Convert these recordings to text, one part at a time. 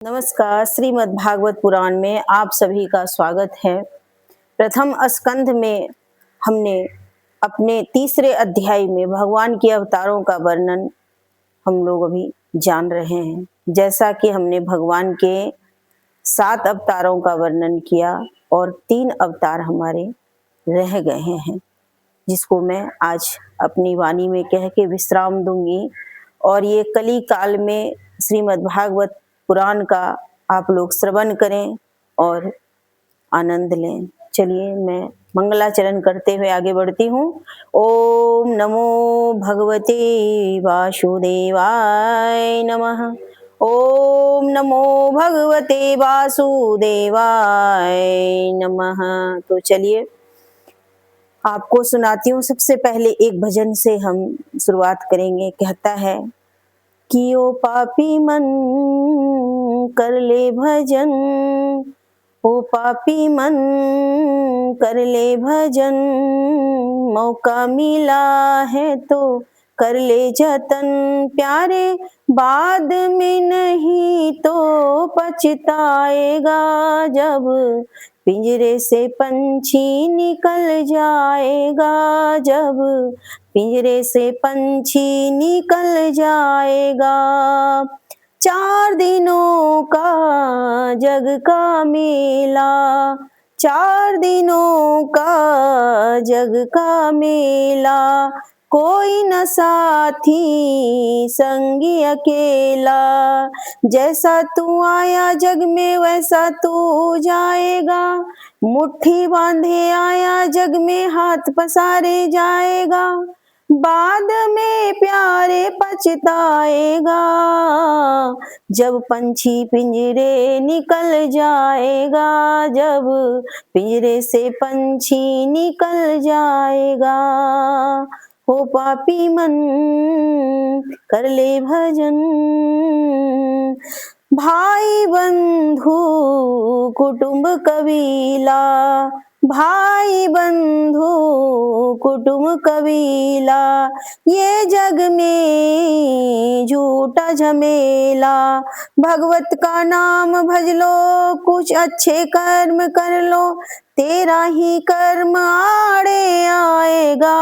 नमस्कार। श्रीमद् भागवत पुराण में आप सभी का स्वागत है। प्रथम स्कंध में हमने अपने तीसरे अध्याय में भगवान के अवतारों का वर्णन हम लोग अभी जान रहे हैं। जैसा कि हमने भगवान के 7 अवतारों का वर्णन किया और 3 अवतार हमारे रह गए हैं, जिसको मैं आज अपनी वाणी में कह के विश्राम दूंगी। और ये कली काल में श्रीमद् भागवत पुराण का आप लोग श्रवण करें और आनंद लें। चलिए मैं मंगलाचरण करते हुए आगे बढ़ती हूँ। ओम नमो भगवते वासुदेवाय नमः। ओम नमो भगवते वासुदेवाय नमः। तो चलिए आपको सुनाती हूँ। सबसे पहले एक भजन से हम शुरुआत करेंगे। कहता है कि ओ पापी मन कर ले भजन, ओ पापी मन कर ले भजन, मौका मिला है तो कर ले जतन, प्यारे बाद में नहीं तो पछताएगा, जब पिंजरे से पंछी निकल जाएगा, जब पिंजरे से पंछी निकल जाएगा। 4 दिनों का जग का मेला, 4 दिनों का जग का मेला, कोई न साथी संगी अकेला, जैसा तू आया जग में वैसा तू जाएगा, मुट्ठी बांधे आया जग में हाथ पसारे जाएगा, बाद में प्यारे पछताएगा, जब पंछी पिंजरे निकल जाएगा, जब पिंजरे से पंछी निकल जाएगा। हो पापी मन कर ले भजन, भाई बंधु कुटुंब कबीला, भाई बंधु कुटुंब कबीला, ये जग में झूठा झमेला, भगवत का नाम भज लो, कुछ अच्छे कर्म कर लो, तेरा ही कर्म आड़े आएगा,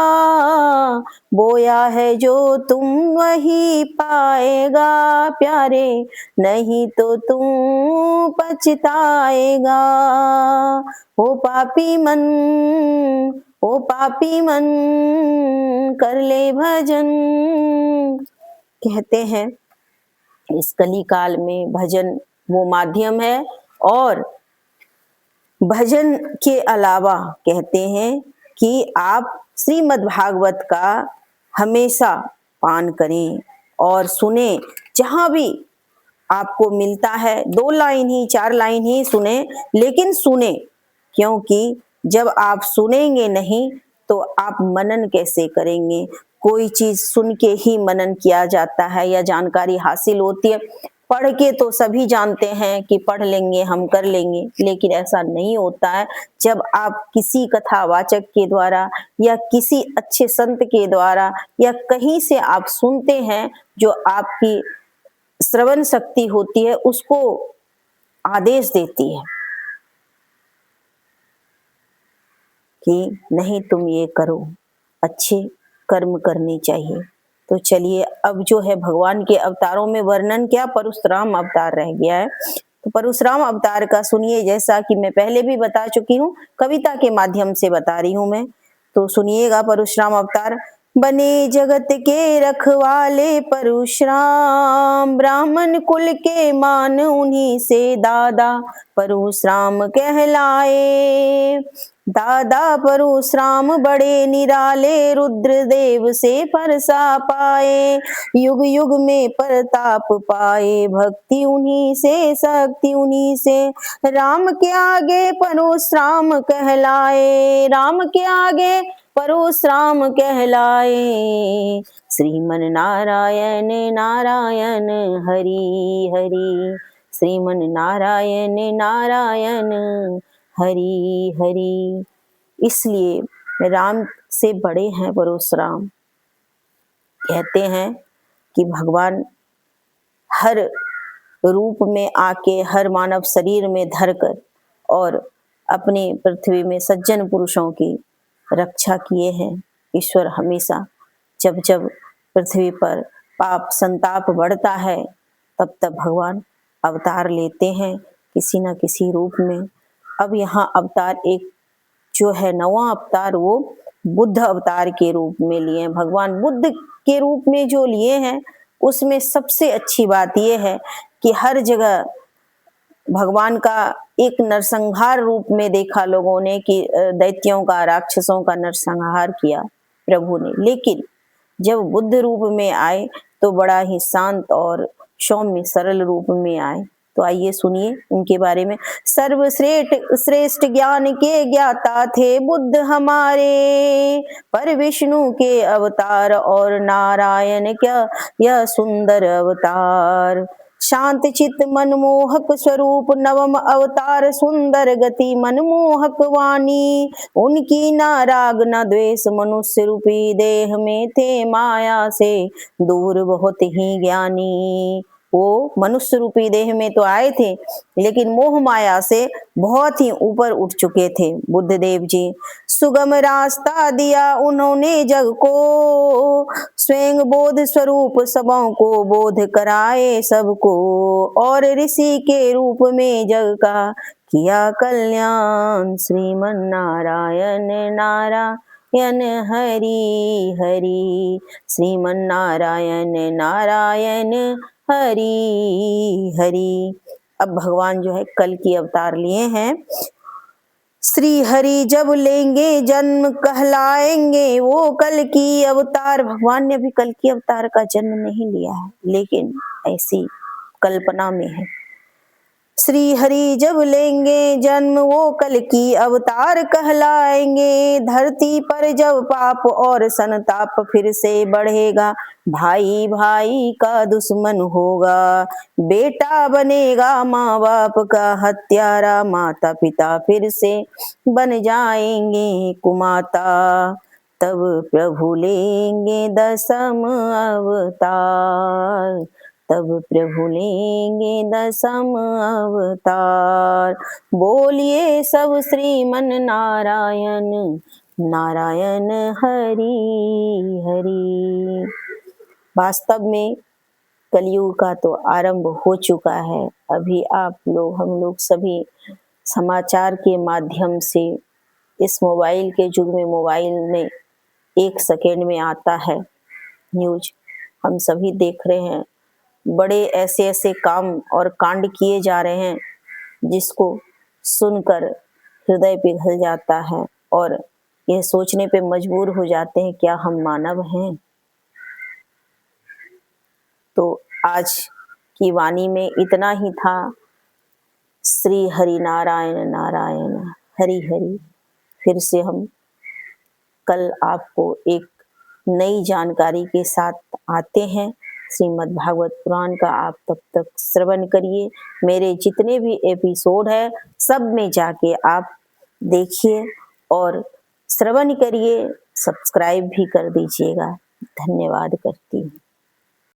बोया है जो तुम वही पाएगा, प्यारे नहीं तो तुम पछताएगा। ओ पापी मन, ओ पापी मन कर ले भजन। कहते हैं इस कली काल में भजन वो माध्यम है, और भजन के अलावा कहते हैं कि आप श्रीमद् भागवत का हमेशा पान करें और सुने। जहां भी आपको मिलता है 2 लाइन ही 4 लाइन ही सुने, लेकिन सुने, क्योंकि जब आप सुनेंगे नहीं तो आप मनन कैसे करेंगे। कोई चीज सुन के ही मनन किया जाता है या जानकारी हासिल होती है। पढ़ के तो सभी जानते हैं कि पढ़ लेंगे हम कर लेंगे, लेकिन ऐसा नहीं होता है। जब आप किसी कथावाचक के द्वारा या किसी अच्छे संत के द्वारा या कहीं से आप सुनते हैं, जो आपकी श्रवण शक्ति होती है उसको आदेश देती है कि नहीं तुम ये करो, अच्छे कर्म करने चाहिए। तो चलिए अब जो है भगवान के अवतारों में वर्णन क्या, परशुराम अवतार रह गया है। तो परशुराम अवतार का सुनिए। जैसा कि मैं पहले भी बता चुकी हूँ, कविता के माध्यम से बता रही हूँ मैं, तो सुनिएगा। परशुराम अवतार। बने जगत के रखवाले परशुराम, ब्राह्मण कुल के मान उन्हीं से दादा परशुराम कहलाए। दादा परशुराम बड़े निराले, रुद्रदेव से परसा पाए, युग युग में परताप पाए, भक्ति उन्हीं से शक्ति उन्हीं से, राम के आगे परशुराम कहलाए, राम के आगे परशुराम कहलाए। श्रीमन नारायण नारायण हरि हरि, श्रीमन नारायण नारायण हरि हरि। इसलिए राम से बड़े हैं परशुराम। कहते हैं कि भगवान हर रूप में आके हर मानव शरीर में धरकर और अपनी पृथ्वी में सज्जन पुरुषों की रक्षा किए हैं। ईश्वर हमेशा जब जब पृथ्वी पर पाप संताप बढ़ता है तब तब भगवान अवतार लेते हैं किसी न किसी रूप में। अब यहाँ अवतार एक जो है नवा अवतार वो बुद्ध अवतार के रूप में लिए हैं। भगवान बुद्ध के रूप में जो लिए हैं उसमें सबसे अच्छी बात यह है कि हर जगह भगवान का एक नरसंहार रूप में देखा लोगों ने कि दैत्यों का राक्षसों का नरसंहार किया प्रभु ने, लेकिन जब बुद्ध रूप में आए तो बड़ा ही शांत और सौम्य सरल रूप में आए। तो आइए सुनिए उनके बारे में। सर्वश्रेष्ठ श्रेष्ठ ज्ञान के ज्ञाता थे बुद्ध हमारे, पर विष्णु के अवतार और नारायण क्या यह सुंदर अवतार। शांत चित मनमोहक स्वरूप नवम अवतार, सुंदर गति मनमोहक वाणी। उनकी ना राग न द्वेष, मनुष्य रूपी देह में थे माया से दूर बहुत ही ज्ञानी। वो मनुष्य रूपी देह में तो आए थे लेकिन मोह माया से बहुत ही ऊपर उठ चुके थे बुद्ध देव जी। सुगम रास्ता दिया उन्होंने जग को, स्वयं बोध स्वरूप सबों को बोध कराए सबको। और ऋषि के रूप में जग का किया कल्याण, श्रीमन नारायण नारायण हरि हरि, श्रीमन नारायण नारायण हरि हरि। अब भगवान जो है कल की अवतार लिए हैं। श्री हरि जब लेंगे जन्म कहलाएंगे वो कल की अवतार। भगवान ने अभी कल की अवतार का जन्म नहीं लिया है लेकिन ऐसी कल्पना में है। श्री हरि जब लेंगे जन्म वो कल की अवतार कहलाएंगे। धरती पर जब पाप और संताप फिर से बढ़ेगा, भाई भाई का दुश्मन होगा। बेटा बनेगा माँ बाप का हत्यारा, माता पिता फिर से बन जाएंगे कुमाता। तब प्रभु लेंगे दसम अवतार, तब प्रभु लेंगे दसम अवतार। बोलिए सब श्रीमन नारायण नारायण हरि हरि। वास्तव में कलयुग का तो आरंभ हो चुका है। अभी आप लोग हम लोग सभी समाचार के माध्यम से इस मोबाइल के युग में मोबाइल में 1 सेकेंड में आता है न्यूज, हम सभी देख रहे हैं। बड़े ऐसे ऐसे काम और कांड किए जा रहे हैं जिसको सुनकर हृदय पिघल जाता है और यह सोचने पे मजबूर हो जाते हैं क्या हम मानव हैं। तो आज की वाणी में इतना ही था। श्री हरि नारायण नारायण हरि हरि। फिर से हम कल आपको एक नई जानकारी के साथ आते हैं। श्रीमद् भागवत पुराण का आप तब तक श्रवण करिए। मेरे जितने भी एपिसोड है सब में जाके आप देखिए और श्रवण करिए, सब्सक्राइब भी कर दीजिएगा। धन्यवाद करती हूँ।